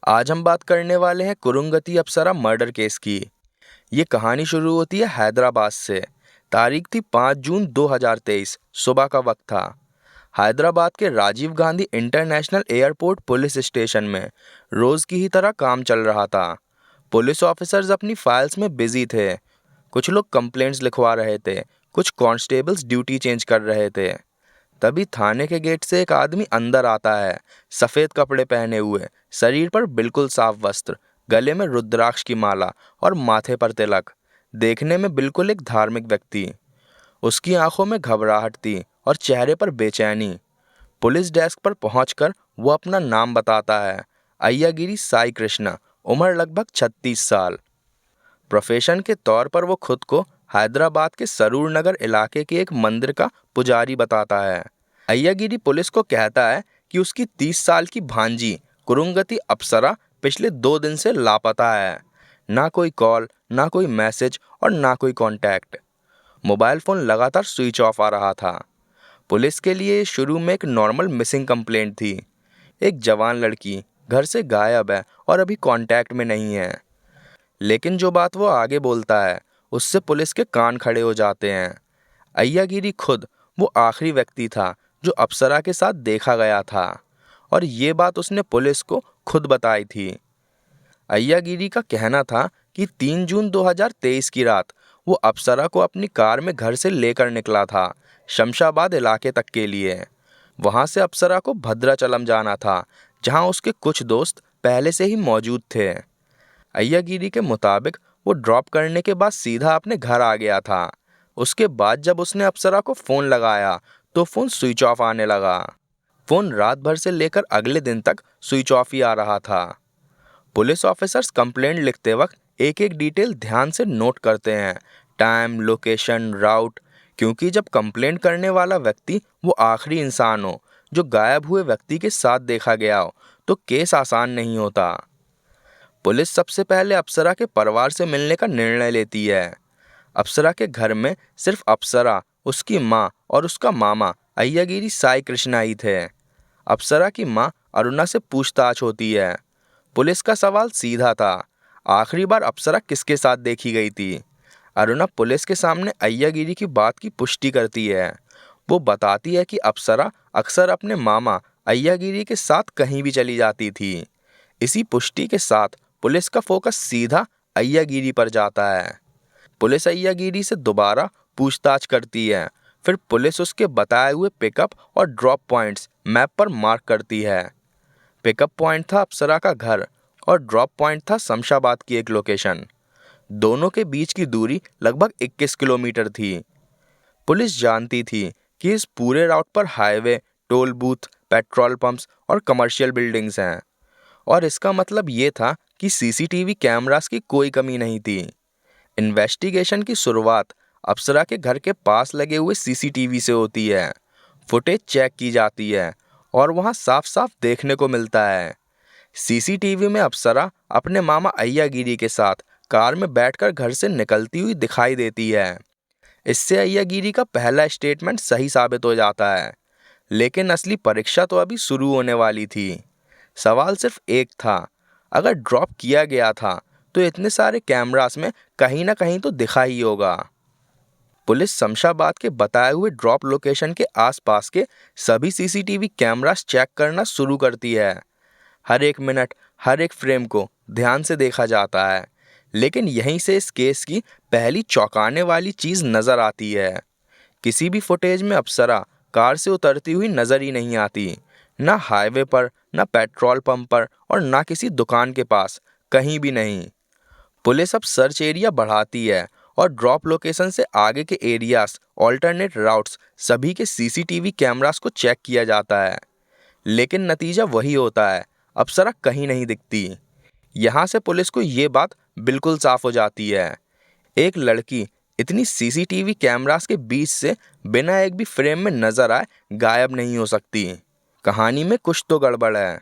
आज हम बात करने वाले हैं कुरुंगती अप्सरा मर्डर केस की। ये कहानी शुरू होती है हैदराबाद से। तारीख थी 5 जून 2023। सुबह का वक्त था। हैदराबाद के Rajiv Gandhi international airport police station में रोज की ही तरह काम चल रहा था। पुलिस ऑफिसर्स अपनी फाइल्स में बिजी थे। कुछ लोग कंप्लेंट्स लिखवा रहे थे, कुछ कांस्टेबल्स ड्यूटी चेंज कर रहे थे। तभी थाने के गेट से एक आदमी अंदर आता है। सफेद कपड़े पहने हुए, शरीर पर बिल्कुल साफ वस्त्र, गले में रुद्राक्ष की माला और माथे पर तिलक। देखने में बिल्कुल एक धार्मिक व्यक्ति। उसकी आंखों में घबराहट थी और चेहरे पर बेचैनी। पुलिस डेस्क पर पहुंचकर वो अपना नाम बताता है, अय्यागिरी साई कृष्णा, उम्र लगभग 36 साल। प्रोफेशन के तौर पर वो खुद को हैदराबाद के सरूर नगर इलाके के एक मंदिर का पुजारी बताता है। अय्यागिरी पुलिस को कहता है कि उसकी 30 साल की भांजी कुरुंगती अप्सरा पिछले 2 दिन से लापता है। ना कोई कॉल, ना कोई मैसेज और ना कोई कांटेक्ट। मोबाइल फोन लगातार स्विच ऑफ आ रहा था। पुलिस के लिए ये शुरू में एक नॉर्मल मिसिंग कंप्लेंट थी। एक जवान लड़की घर से गायब है और अभी कांटेक्ट में नहीं है। लेकिन जो बात वो आगे बोलता है, उससे पुलिस के कान खड़े हो जाते हैं। अय्यागिरी खुद वो आखिरी व्यक्ति था जो अप्सरा के साथ देखा गया था, और ये बात उसने पुलिस को खुद बताई थी। अय्यागिरी का कहना था कि 3 जून 2023 की रात वो अप्सरा को अपनी कार में घर से लेकर निकला था, शमशाबाद इलाके तक के लिए। वहां से अप्सरा को भद्राचलम जाना था, जहां उसके कुछ दोस्त पहले से ही मौजूद थे। अय्यागिरी के मुताबिक वो ड्रॉप करने के बाद सीधा अपने घर आ गया था। उसके बाद जब उसने अप्सरा को फ़ोन लगाया तो फ़ोन स्विच ऑफ आने लगा। फ़ोन रात भर से लेकर अगले दिन तक स्विच ऑफ ही आ रहा था। पुलिस ऑफिसर्स कंप्लेंट लिखते वक्त एक एक डिटेल ध्यान से नोट करते हैं, टाइम, लोकेशन, राउट, क्योंकि जब कंप्लेंट करने वाला व्यक्ति वो आखिरी इंसान हो जो गायब हुए व्यक्ति के साथ देखा गया हो, तो केस आसान नहीं होता। पुलिस सबसे पहले अप्सरा के परिवार से मिलने का निर्णय लेती है। अप्सरा के घर में सिर्फ अप्सरा, उसकी माँ और उसका मामा अय्यागिरी साई कृष्णा ही थे। अप्सरा की माँ अरुणा से पूछताछ होती है। पुलिस का सवाल सीधा था, आखिरी बार अप्सरा किसके साथ देखी गई थी? अरुणा पुलिस के सामने अय्यागिरी की बात की पुष्टि करती है। वो बताती है कि अप्सरा अक्सर अपने मामा अय्यागिरी के साथ कहीं भी चली जाती थी। इसी पुष्टि के साथ पुलिस का फोकस सीधा अय्यागिरी पर जाता है। पुलिस अय्यागिरी से दोबारा पूछताछ करती है। फिर पुलिस उसके बताए हुए पिकअप और ड्रॉप पॉइंट्स मैप पर मार्क करती है। पिकअप पॉइंट था अप्सरा का घर और ड्रॉप पॉइंट था शमशाबाद की एक लोकेशन। दोनों के बीच की दूरी लगभग 21 किलोमीटर थी। पुलिस जानती थी कि इस पूरे राउट पर highway, toll booth, petrol pumps और कमर्शियल बिल्डिंग्स हैं, और इसका मतलब ये था कि सीसीटीवी कैमरास की कोई कमी नहीं थी। इन्वेस्टिगेशन की शुरुआत अप्सरा के घर के पास लगे हुए सीसीटीवी से होती है। फुटेज चेक की जाती है और वहां साफ साफ देखने को मिलता है। सीसीटीवी में अप्सरा अपने मामा अय्यागिरी के साथ कार में बैठकर घर से निकलती हुई दिखाई देती है। इससे अय्यागिरी का पहला स्टेटमेंट सही साबित हो जाता है। लेकिन असली परीक्षा तो अभी शुरू होने वाली थी। सवाल सिर्फ एक था, अगर ड्रॉप किया गया था तो इतने सारे कैमरास में कहीं ना कहीं तो दिखा ही होगा। पुलिस शमशाबाद के बताए हुए ड्रॉप लोकेशन के आसपास के सभी सीसीटीवी कैमरास चेक करना शुरू करती है। हर एक मिनट, हर एक फ्रेम को ध्यान से देखा जाता है। लेकिन यहीं से इस केस की पहली चौंकाने वाली चीज़ नज़र आती है। किसी भी फुटेज में अप्सरा कार से उतरती हुई नजर ही नहीं आती। ना हाईवे पर, ना पेट्रोल पंप पर और ना किसी दुकान के पास, कहीं भी नहीं। पुलिस अब सर्च एरिया बढ़ाती है और ड्रॉप लोकेशन से आगे के एरियाज, ऑल्टरनेट राउट्स, सभी के सीसीटीवी कैमरास को चेक किया जाता है। लेकिन नतीजा वही होता है, अप्सरा कहीं नहीं दिखती। यहाँ से पुलिस को ये बात बिल्कुल साफ हो जाती है, एक लड़की इतनी सीसीटीवी कैमरास के बीच से बिना एक भी फ्रेम में नजर आए गायब नहीं हो सकती। कहानी में कुछ तो गड़बड़ है।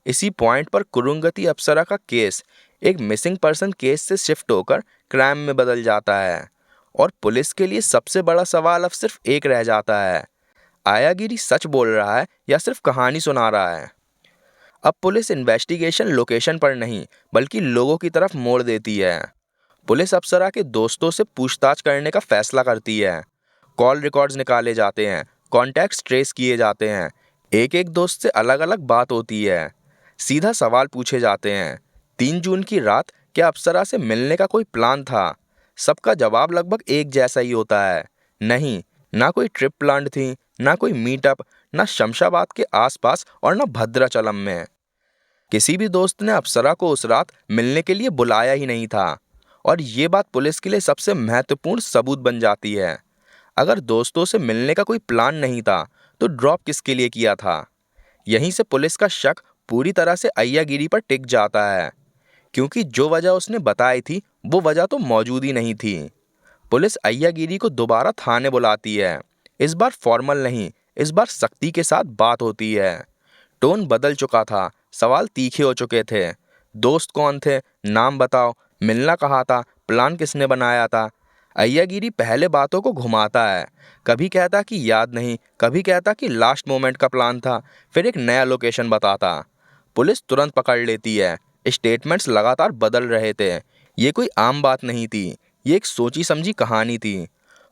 इसी पॉइंट पर कुरुंगती अप्सरा का केस एक मिसिंग पर्सन केस से शिफ्ट होकर क्राइम में बदल जाता है, और पुलिस के लिए सबसे बड़ा सवाल अब सिर्फ एक रह जाता है, अय्यागिरी सच बोल रहा है या सिर्फ कहानी सुना रहा है। अब पुलिस इन्वेस्टिगेशन लोकेशन पर नहीं बल्कि लोगों की तरफ मोड़ देती है। पुलिस अप्सरा के दोस्तों से पूछताछ करने का फैसला करती है। कॉल रिकॉर्ड्स निकाले जाते हैं, कॉन्टैक्ट्स ट्रेस किए जाते हैं। एक एक दोस्त से अलग अलग बात होती है। सीधा सवाल पूछे जाते हैं, 3 जून की रात क्या अप्सरा से मिलने का कोई प्लान था? सबका जवाब लगभग एक जैसा ही होता है, नहीं। ना कोई ट्रिप प्लान थी, ना कोई मीटअप, ना शमशाबाद के आसपास और ना भद्राचलम में। किसी भी दोस्त ने अप्सरा को उस रात मिलने के लिए बुलाया ही नहीं था। और ये बात पुलिस के लिए सबसे महत्वपूर्ण सबूत बन जाती है। अगर दोस्तों से मिलने का कोई प्लान नहीं था तो ड्रॉप किसके लिए किया था? यहीं से पुलिस का शक पूरी तरह से अय्यागिरी पर टिक जाता है, क्योंकि जो वजह उसने बताई थी वो वजह तो मौजूद ही नहीं थी। पुलिस अय्यागिरी को दोबारा थाने बुलाती है। इस बार फॉर्मल नहीं, इस बार सख्ती के साथ बात होती है। टोन बदल चुका था, सवाल तीखे हो चुके थे। दोस्त कौन थे? नाम बताओ। मिलना कहाँ था? प्लान किसने बनाया था? अय्यागिरी पहले बातों को घुमाता है। कभी कहता कि याद नहीं, कभी कहता कि लास्ट मोमेंट का प्लान था, फिर एक नया लोकेशन बताता। पुलिस तुरंत पकड़ लेती है। स्टेटमेंट्स लगातार बदल रहे थे। ये कोई आम बात नहीं थी, ये एक सोची समझी कहानी थी।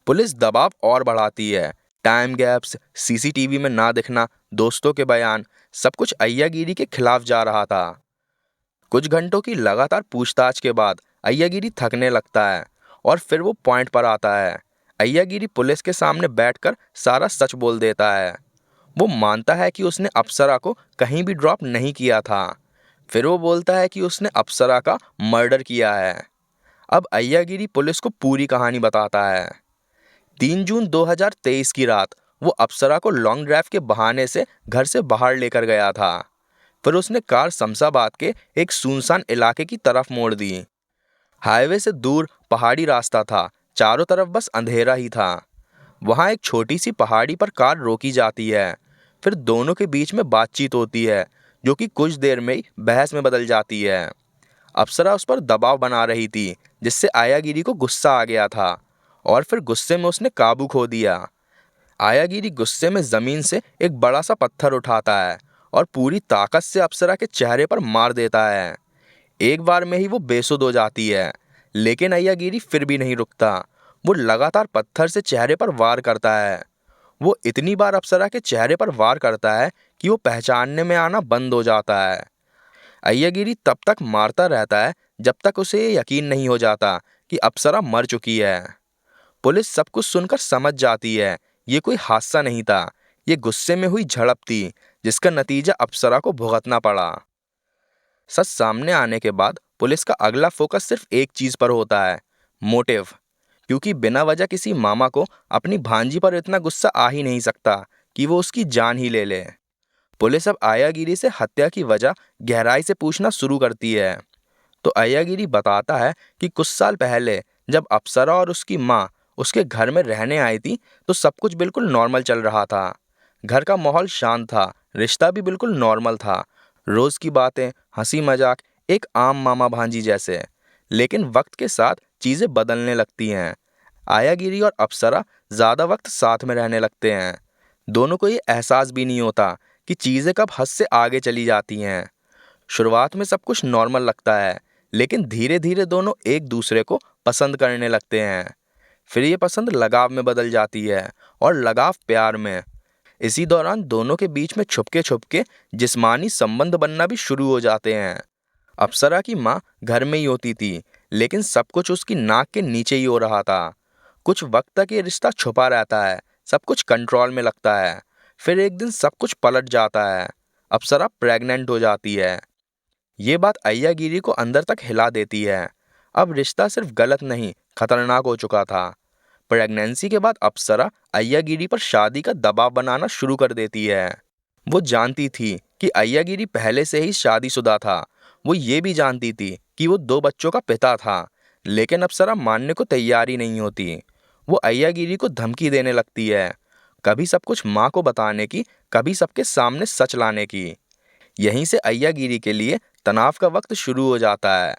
पुलिस दबाव और बढ़ाती है। टाइम गैप्स, सीसीटीवी में ना दिखना, दोस्तों के बयान, सब कुछ अय्यागिरी के खिलाफ जा रहा था। कुछ घंटों की लगातार पूछताछ के बाद अय्यागिरी थकने लगता है और फिर वो पॉइंट पर आता है। अय्यागिरी पुलिस के सामने बैठकर सारा सच बोल देता है। वो मानता है कि उसने अप्सरा को कहीं भी ड्रॉप नहीं किया था। फिर वो बोलता है कि उसने अप्सरा का मर्डर किया है। अब अय्यागिरी पुलिस को पूरी कहानी बताता है। 3 जून 2023 की रात वो अप्सरा को लॉन्ग ड्राइव के बहाने से घर से बाहर लेकर गया था। फिर उसने कार शमशाबाद के एक सुनसान इलाके की तरफ मोड़ दी। हाईवे से दूर पहाड़ी रास्ता था, चारों तरफ बस अंधेरा ही था। वहाँ एक छोटी सी पहाड़ी पर कार रोकी जाती है। फिर दोनों के बीच में बातचीत होती है, जो कि कुछ देर में ही बहस में बदल जाती है। अप्सरा उस पर दबाव बना रही थी, जिससे अय्यागिरी को गुस्सा आ गया था और फिर गुस्से में उसने काबू खो दिया। अय्यागिरी गुस्से में जमीन से एक बड़ा सा पत्थर उठाता है और पूरी ताकत से अप्सरा के चेहरे पर मार देता है। एक बार में ही वो बेसुध हो जाती है, लेकिन अय्यागिरी फिर भी नहीं रुकता। वो लगातार पत्थर से चेहरे पर वार करता है। वो इतनी बार अप्सरा के चेहरे पर वार करता है कि वो पहचानने में आना बंद हो जाता है। अय्यागिरी तब तक मारता रहता है जब तक उसे ये यकीन नहीं हो जाता कि अप्सरा मर चुकी है। पुलिस सब कुछ सुनकर समझ जाती है, ये कोई हादसा नहीं था, ये गुस्से में हुई झड़प थी, जिसका नतीजा अप्सरा को भुगतना पड़ा। सच सामने आने के बाद पुलिस का अगला फोकस सिर्फ एक चीज पर होता है, मोटिव। क्योंकि बिना वजह किसी मामा को अपनी भांजी पर इतना गुस्सा आ ही नहीं सकता कि वो उसकी जान ही ले ले। पुलिस अब अय्यागिरी से हत्या की वजह गहराई से पूछना शुरू करती है। तो अय्यागिरी बताता है कि कुछ साल पहले जब अप्सरा और उसकी माँ उसके घर में रहने आई थी तो सब कुछ बिल्कुल नॉर्मल चल रहा था। घर का माहौल शांत था, रिश्ता भी बिल्कुल नॉर्मल था, रोज की बातें, हंसी मजाक, एक आम मामा भांजी जैसे। लेकिन वक्त के साथ चीजें बदलने लगती हैं। अय्यागिरी और अप्सरा ज्यादा वक्त साथ में रहने लगते हैं। दोनों को ये एहसास भी नहीं होता कि चीजें कब हद से आगे चली जाती हैं। शुरुआत में सब कुछ नॉर्मल लगता है, लेकिन धीरे धीरे दोनों एक दूसरे को पसंद करने लगते हैं। फिर ये पसंद लगाव में बदल जाती है और लगाव प्यार में। इसी दौरान दोनों के बीच में छुपके छुपके जिस्मानी संबंध बनना भी शुरू हो जाते हैं। अप्सरा की माँ घर में ही होती थी, लेकिन सब कुछ उसकी नाक के नीचे ही हो रहा था। कुछ वक्त तक ये रिश्ता छुपा रहता है, सब कुछ कंट्रोल में लगता है। फिर एक दिन सब कुछ पलट जाता है। अप्सरा प्रेग्नेंट हो जाती है। ये बात अय्यागिरी को अंदर तक हिला देती है। अब रिश्ता सिर्फ गलत नहीं, खतरनाक हो चुका था। प्रेगनेंसी के बाद अप्सरा अय्यागिरी पर शादी का दबाव बनाना शुरू कर देती है। वो जानती थी कि अय्यागिरी पहले से ही शादीशुदा था। वो ये भी जानती थी कि वो 2 बच्चों का पिता था, लेकिन अप्सरा मानने को तैयार ही नहीं होती। वो अय्यागिरी को धमकी देने लगती है, कभी सब कुछ माँ को बताने की, कभी सबके सामने सच लाने की। यहीं से अय्यागिरी के लिए तनाव का वक्त शुरू हो जाता है,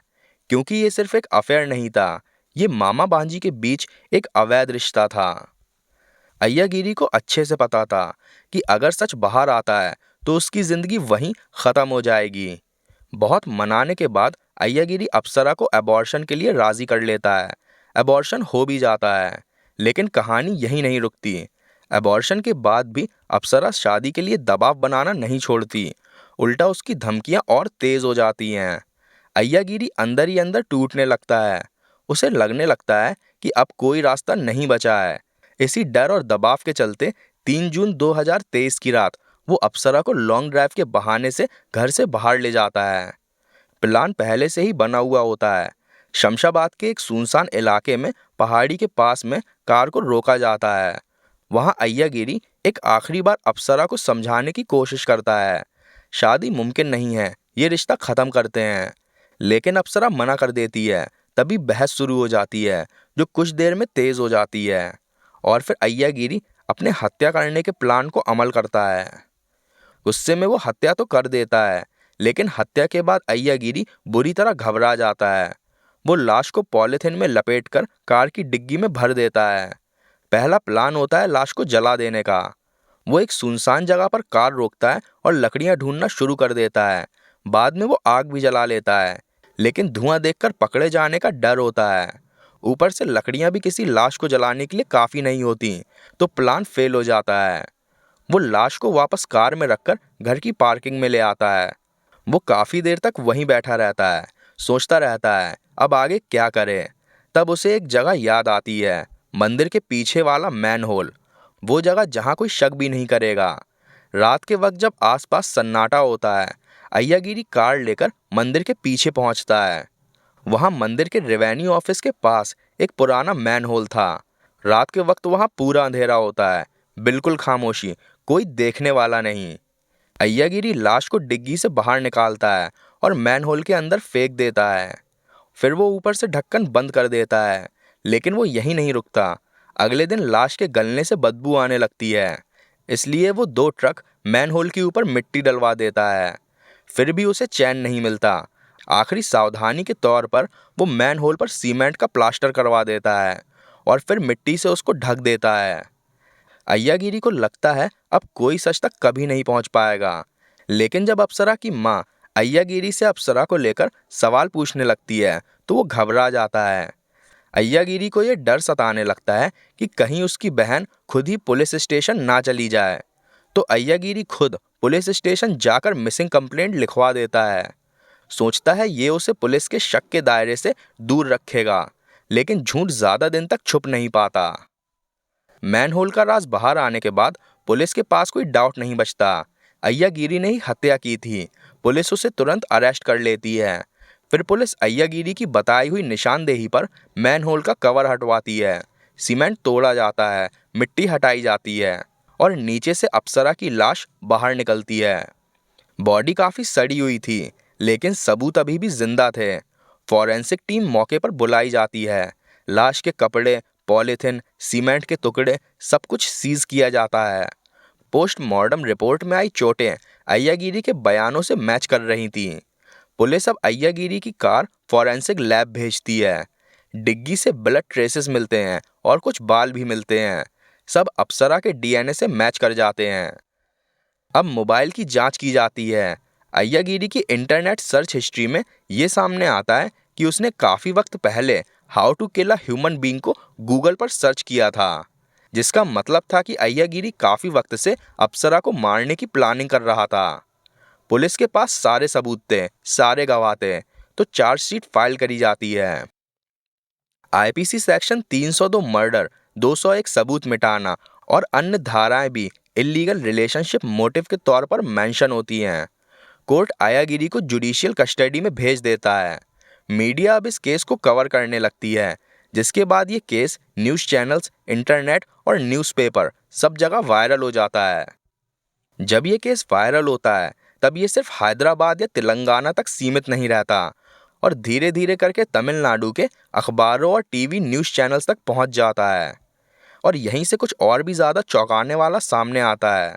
क्योंकि ये सिर्फ एक अफेयर नहीं था, ये मामा भांजी के बीच एक अवैध रिश्ता था। अय्यागिरी को अच्छे से पता था कि अगर सच बाहर आता है तो उसकी जिंदगी वहीं खत्म हो जाएगी। बहुत मनाने के बाद अय्यागिरी अप्सरा को अबॉर्शन के लिए राजी कर लेता है। अबॉर्शन हो भी जाता है, लेकिन कहानी यहीं नहीं रुकती। अबॉर्शन के बाद भी अप्सरा शादी के लिए दबाव बनाना नहीं छोड़ती। उल्टा उसकी धमकियां और तेज हो जाती हैं। अय्यागिरी अंदर ही अंदर टूटने लगता है। उसे लगने लगता है कि अब कोई रास्ता नहीं बचा है। इसी डर और दबाव के चलते 3 जून 2023 की रात वो अप्सरा को लॉन्ग ड्राइव के बहाने से घर से बाहर ले जाता है। प्लान पहले से ही बना हुआ होता है। शमशाबाद के एक सुनसान इलाके में पहाड़ी के पास में कार को रोका जाता है। वहां अय्यागिरी एक आखिरी बार अप्सरा को समझाने की कोशिश करता है। शादी मुमकिन नहीं है, ये रिश्ता खत्म करते हैं। लेकिन अप्सरा मना कर देती है। तभी बहस शुरू हो जाती है, जो कुछ देर में तेज हो जाती है। और फिर अय्यागिरी अपने हत्या करने के प्लान को अमल करता है। गुस्से में वो हत्या तो कर देता है, लेकिन हत्या के बाद अय्यागिरी बुरी तरह घबरा जाता है। वो लाश को पॉलिथीन में लपेटकर कार की डिग्गी में भर देता है। पहला प्लान होता है लाश को जला देने का। वो एक सुनसान जगह पर कार रोकता है और लकड़ियां ढूंढना शुरू कर देता है। बाद में वो आग भी जला लेता है, लेकिन धुआं देखकर पकड़े जाने का डर होता है। ऊपर से लकड़ियां भी किसी लाश को जलाने के लिए काफ़ी नहीं होती, तो प्लान फेल हो जाता है। वो लाश को वापस कार में रखकर घर की पार्किंग में ले आता है। वो काफ़ी देर तक वहीं बैठा रहता है, सोचता रहता है अब आगे क्या करे। तब उसे एक जगह याद आती है, मंदिर के पीछे वाला मैन होल। वो जगह जहाँ कोई शक भी नहीं करेगा। रात के वक्त जब आसपास सन्नाटा होता है, अय्यागिरी कार लेकर मंदिर के पीछे पहुँचता है। वहाँ मंदिर के रेवेन्यू ऑफिस के पास एक पुराना मैन होल था। रात के वक्त वहाँ पूरा अंधेरा होता है, बिल्कुल खामोशी, कोई देखने वाला नहीं। अय्यागिरी लाश को डिग्गी से बाहर निकालता है और मैनहोल के अंदर फेंक देता है। फिर वो ऊपर से ढक्कन बंद कर देता है, लेकिन वो यहीं नहीं रुकता। अगले दिन लाश के गलने से बदबू आने लगती है, इसलिए वो 2 ट्रक मैनहोल के ऊपर मिट्टी डलवा देता है। फिर भी उसे चैन नहीं मिलता। आखिरी सावधानी के तौर पर वो मैनहोल पर सीमेंट का प्लास्टर करवा देता है और फिर मिट्टी से उसको ढक देता है। अय्यागिरी को लगता है अब कोई सच तक कभी नहीं पहुंच पाएगा। लेकिन जब अप्सरा की माँ अय्यागिरी से अप्सरा को लेकर सवाल पूछने लगती है, तो वो घबरा जाता है। अय्यागिरी को ये डर सताने लगता है कि कहीं उसकी बहन खुद ही पुलिस स्टेशन ना चली जाए। तो अय्यागिरी खुद पुलिस स्टेशन जाकर मिसिंग कंप्लेंट लिखवा देता है। सोचता है ये उसे पुलिस के शक के दायरे से दूर रखेगा, लेकिन झूठ ज़्यादा दिन तक छुप नहीं पाता। मैनहोल का राज बाहर आने के बाद पुलिस के पास कोई डाउट नहीं बचता। अय्यागिरी ने ही हत्या की थी। पुलिस उसे तुरंत अरेस्ट कर लेती है। फिर पुलिस अय्यागिरी की बताई हुई निशानदेही पर मैनहोल का कवर हटवाती है। सीमेंट तोड़ा जाता है, मिट्टी हटाई जाती है और नीचे से अप्सरा की लाश बाहर निकलती है। बॉडी काफ़ी सड़ी हुई थी, लेकिन सबूत अभी भी जिंदा थे। फॉरेंसिक टीम मौके पर बुलाई जाती है। लाश के कपड़े, पॉलीथिन, सीमेंट के टुकड़े सब कुछ सीज किया जाता है। पोस्टमार्टम रिपोर्ट में आई चोटें अय्यागिरी के बयानों से मैच कर रही थीं। पुलिस अब अय्यागिरी की कार फॉरेंसिक लैब भेजती है। डिग्गी से ब्लड ट्रेसेस मिलते हैं और कुछ बाल भी मिलते हैं। सब अप्सरा के डीएनए से मैच कर जाते हैं। अब मोबाइल की जांच की जाती है। अय्यागिरी की इंटरनेट सर्च हिस्ट्री में ये सामने आता है कि उसने काफ़ी वक्त पहले how to kill a human being को गूगल पर सर्च किया था, जिसका मतलब था कि अय्यागिरी काफ़ी वक्त से अप्सरा को मारने की प्लानिंग कर रहा था। पुलिस के पास सारे सबूत थे, सारे गवाह थे, तो चार्जशीट फाइल करी जाती है। आईपीसी सेक्शन 302 मर्डर, 201 सबूत मिटाना और अन्य धाराएं भी इलीगल रिलेशनशिप मोटिव के तौर पर मेंशन होती हैं। कोर्ट अय्यागिरी को जुडिशियल कस्टडी में भेज देता है। मीडिया अब इस केस को कवर करने लगती है, जिसके बाद ये केस न्यूज़ चैनल्स, इंटरनेट और न्यूज़पेपर सब जगह वायरल हो जाता है। जब ये केस वायरल होता है, तब ये सिर्फ हैदराबाद या तेलंगाना तक सीमित नहीं रहता और धीरे धीरे करके तमिलनाडु के अखबारों और टीवी न्यूज़ चैनल्स तक पहुंच जाता है। और यहीं से कुछ और भी ज़्यादा चौंकाने वाला सामने आता है।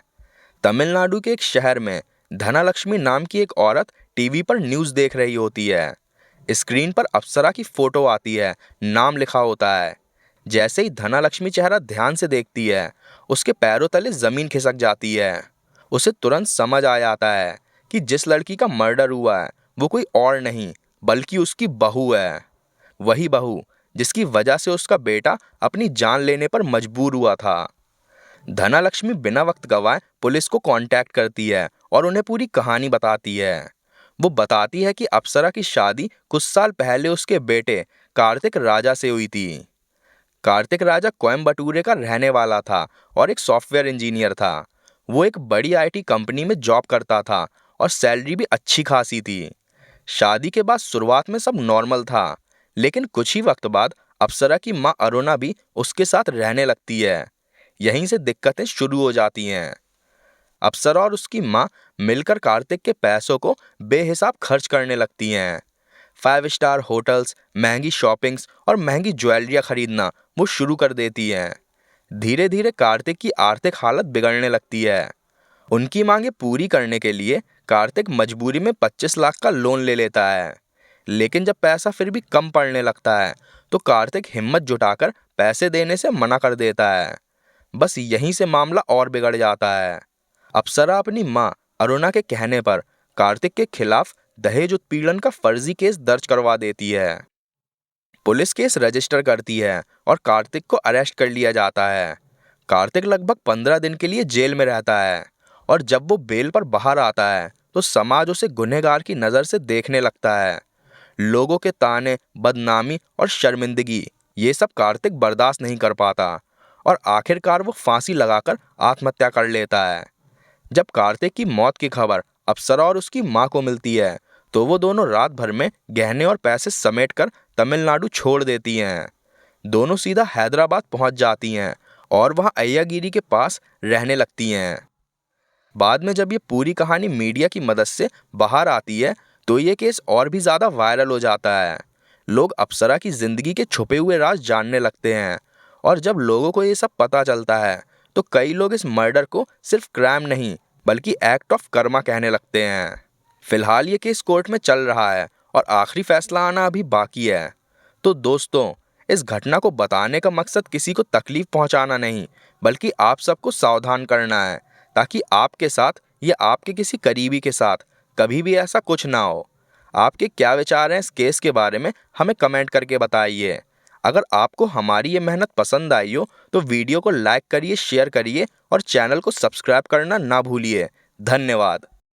तमिलनाडु के एक शहर में धनालक्ष्मी नाम की एक औरत टीवी पर न्यूज़ देख रही होती है। स्क्रीन पर अप्सरा की फोटो आती है, नाम लिखा होता है। जैसे ही धनालक्ष्मी चेहरा ध्यान से देखती है, उसके पैरों तले ज़मीन खिसक जाती है। उसे तुरंत समझ आ जाता है कि जिस लड़की का मर्डर हुआ है वो कोई और नहीं बल्कि उसकी बहू है। वही बहू जिसकी वजह से उसका बेटा अपनी जान लेने पर मजबूर हुआ था। धनालक्ष्मी बिना वक्त गवाए पुलिस को कांटेक्ट करती है और उन्हें पूरी कहानी बताती है। वो बताती है कि अप्सरा की शादी कुछ साल पहले उसके बेटे कार्तिक राजा से हुई थी। कार्तिक राजा कोयम्बटूर का रहने वाला था और एक सॉफ्टवेयर इंजीनियर था। वो एक बड़ी आईटी कंपनी में जॉब करता था और सैलरी भी अच्छी खासी थी। शादी के बाद शुरुआत में सब नॉर्मल था, लेकिन कुछ ही वक्त बाद अप्सरा की माँ अरुणा भी उसके साथ रहने लगती है। यहीं से दिक्कतें शुरू हो जाती हैं। अप्सरा और उसकी माँ मिलकर कार्तिक के पैसों को बेहिसाब खर्च करने लगती हैं। 5 स्टार होटल्स, महंगी शॉपिंग्स और महंगी ज्वेलरियाँ खरीदना वो शुरू कर देती हैं। धीरे धीरे कार्तिक की आर्थिक हालत बिगड़ने लगती है। उनकी मांगे पूरी करने के लिए कार्तिक मजबूरी में 25 लाख का लोन ले लेता है। लेकिन जब पैसा फिर भी कम पड़ने लगता है तो कार्तिक हिम्मत जुटाकर पैसे देने से मना कर देता है। बस यहीं से मामला और बिगड़ जाता है। अप्सरा अपनी माँ अरुणा के कहने पर कार्तिक के खिलाफ दहेज उत्पीड़न का फर्जी केस दर्ज करवा देती है। पुलिस केस रजिस्टर करती है और कार्तिक को अरेस्ट कर लिया जाता है। कार्तिक लगभग 15 दिन के लिए जेल में रहता है और जब वो बेल पर बाहर आता है तो समाज उसे गुनहगार की नज़र से देखने लगता है। लोगों के ताने, बदनामी और शर्मिंदगी ये सब कार्तिक बर्दाश्त नहीं कर पाता और आखिरकार वो फांसी लगाकर आत्महत्या कर लेता है। जब कार्तिक की मौत की खबर अप्सरा और उसकी माँ को मिलती है तो वो दोनों रात भर में गहने और पैसे समेटकर तमिलनाडु छोड़ देती हैं। दोनों सीधा हैदराबाद पहुंच जाती हैं और वहां अय्यागिरी के पास रहने लगती हैं। बाद में जब ये पूरी कहानी मीडिया की मदद से बाहर आती है तो ये केस और भी ज़्यादा वायरल हो जाता है। लोग अप्सरा की ज़िंदगी के छुपे हुए राज जानने लगते हैं और जब लोगों को ये सब पता चलता है तो कई लोग इस मर्डर को सिर्फ क्राइम नहीं बल्कि एक्ट ऑफ कर्मा कहने लगते हैं। फिलहाल ये केस कोर्ट में चल रहा है और आखिरी फैसला आना अभी बाकी है। तो दोस्तों, इस घटना को बताने का मकसद किसी को तकलीफ पहुंचाना नहीं बल्कि आप सबको सावधान करना है ताकि आपके साथ या आपके किसी करीबी के साथ कभी भी ऐसा कुछ ना हो। आपके क्या विचार हैं इस केस के बारे में हमें कमेंट करके बताइए। अगर आपको हमारी ये मेहनत पसंद आई हो तो वीडियो को लाइक करिए, शेयर करिए और चैनल को सब्सक्राइब करना ना भूलिए। धन्यवाद।